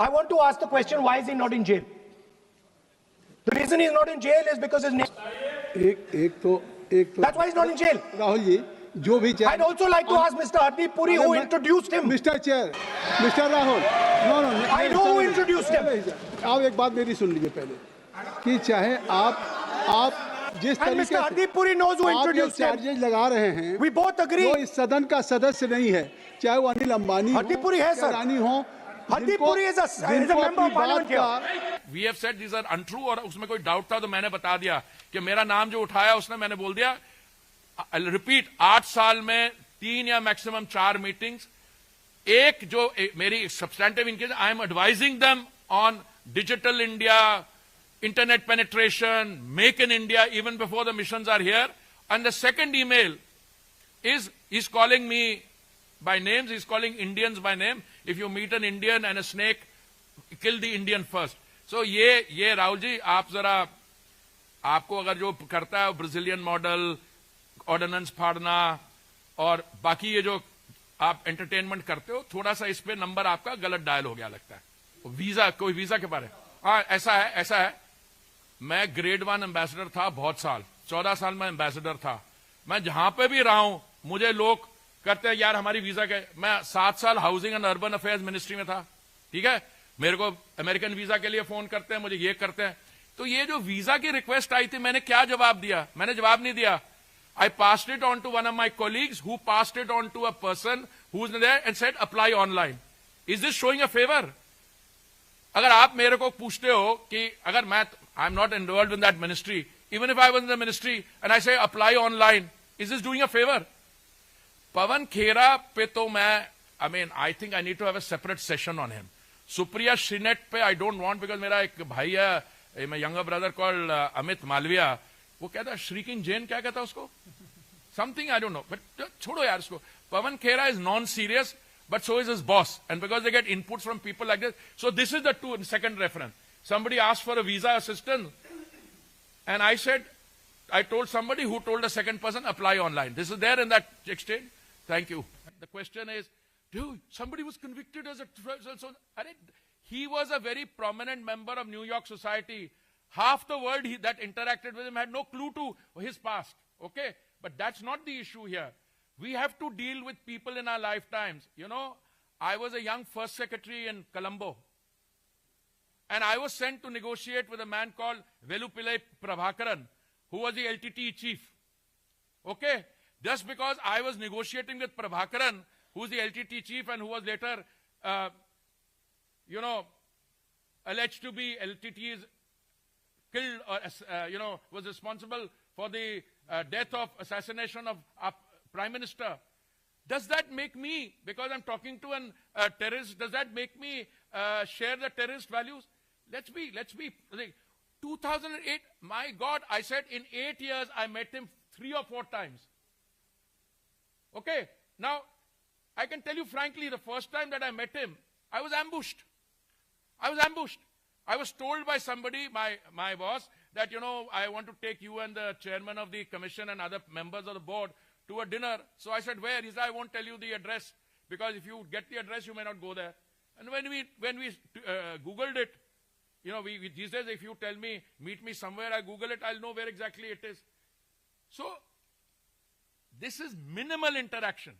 I want to ask the question, why is he not in jail? The reason he's not in jail is because his name... एक तो That's why he's not in jail. Rahul ji, जो भी चाहे... I'd also like to ask Mr. Hardeep Puri who introduced him. Mr. Chair, Mr. Rahul, no. I know who introduced him. आप एक बात मेरी सुन लीजिए पहले, कि चाहे आप जिस तरीके से... Mr. Hardeep Puri knows who introduced him. Charges लगा रहे हैं, We both agree. वो इस सदन का सदस्य नहीं है, चाहे वो अनिल अंबानी Hardeep Puri है सर. रानी हो, Hardeep Puri is a member of parliament here. We have said these are untrue, और उसमें कोई डाउट था तो मैंने बता दिया कि मेरा नाम जो उठाया उसने, मैंने बोल दिया, रिपीट, 8 साल में 3 या मैक्सिमम 4 मीटिंग्स, एक जो मेरी substantive in case, I am advising them on digital India, internet penetration, make in India even before the missions are here. And the second email is, he's calling me by names, he's calling Indians by name. If you meet an Indian and a snake, kill the Indian first. So ये राहुल जी, आप जरा, आपको अगर जो करता है Brazilian model, ordinance फाड़ना और बाकी ये जो आप एंटरटेनमेंट करते हो, थोड़ा सा इस पे नंबर आपका गलत डायल हो गया लगता है। वीजा, कोई वीजा के बारे में, हाँ ऐसा है। मैं ग्रेड 1 एम्बेसडर था बहुत साल, 14 साल में एम्बेसडर था। मैं जहां पे भी रहा हूं, मुझे लोग करते हैं यार हमारी वीजा के, मैं 7 साल housing and urban affairs ministry में था, ठीक है, मेरे को अमेरिकन वीजा के लिए फोन करते हैं, मुझे ये करते हैं। तो ये जो वीजा की रिक्वेस्ट आई थी, मैंने क्या जवाब दिया? मैंने जवाब नहीं दिया। I passed it on to one of my colleagues who passed it on to a person who is there and said apply online. Is this showing a favour? अगर आप मेरे को पूछते हो कि अगर मैं, I am not involve in that ministry, even if I was in the ministry and I say apply online, is this doing a favour? Pawan Khera पे तो मैं, आई think I need to have a separate session on him. Supriya Shrinate पे I don't want, because मेरा एक भाई है, my younger brother called Amit Malviya, वो कहता है श्रीकिंग जैन, क्या कहता है उसको, something I don't know, but छोड़ो यार उसको। Pawan Khera is non serious, but so is his boss, and because they get inputs from people like this. So this is the second reference. Somebody asked for a visa assistance, and I told somebody who told a second person, apply online. This is there in that exchange. Thank you. The question is, dude, somebody was convicted as a... He was a very prominent member of New York society. Half the world that interacted with him had no clue to his past. Okay? But that's not the issue here. We have to deal with people in our lifetimes. You know, I was a young first secretary in Colombo. And I was sent to negotiate with a man called Velupillai Prabhakaran, who was the LTT chief. Okay? Just because I was negotiating with Prabhakaran, who was the LTT chief and who was later, alleged to be LTT's killed or, was responsible for the death of assassination of Prime Minister. Does that make me, because I'm talking to a terrorist, does that make me share the terrorist values? Let's be, 2008, my God, I said in 8 years, I met him 3 or 4 times. Okay, now, I can tell you frankly, the first time that I met him, I was ambushed. I was told by somebody, my boss, that, I want to take you and the chairman of the commission and other members of the board to a dinner. So I said, where? He said, I won't tell you the address, because if you get the address, you may not go there. And when we Googled it, these days, if you tell me, meet me somewhere, I Google it, I'll know where exactly it is. So, this is minimal interaction.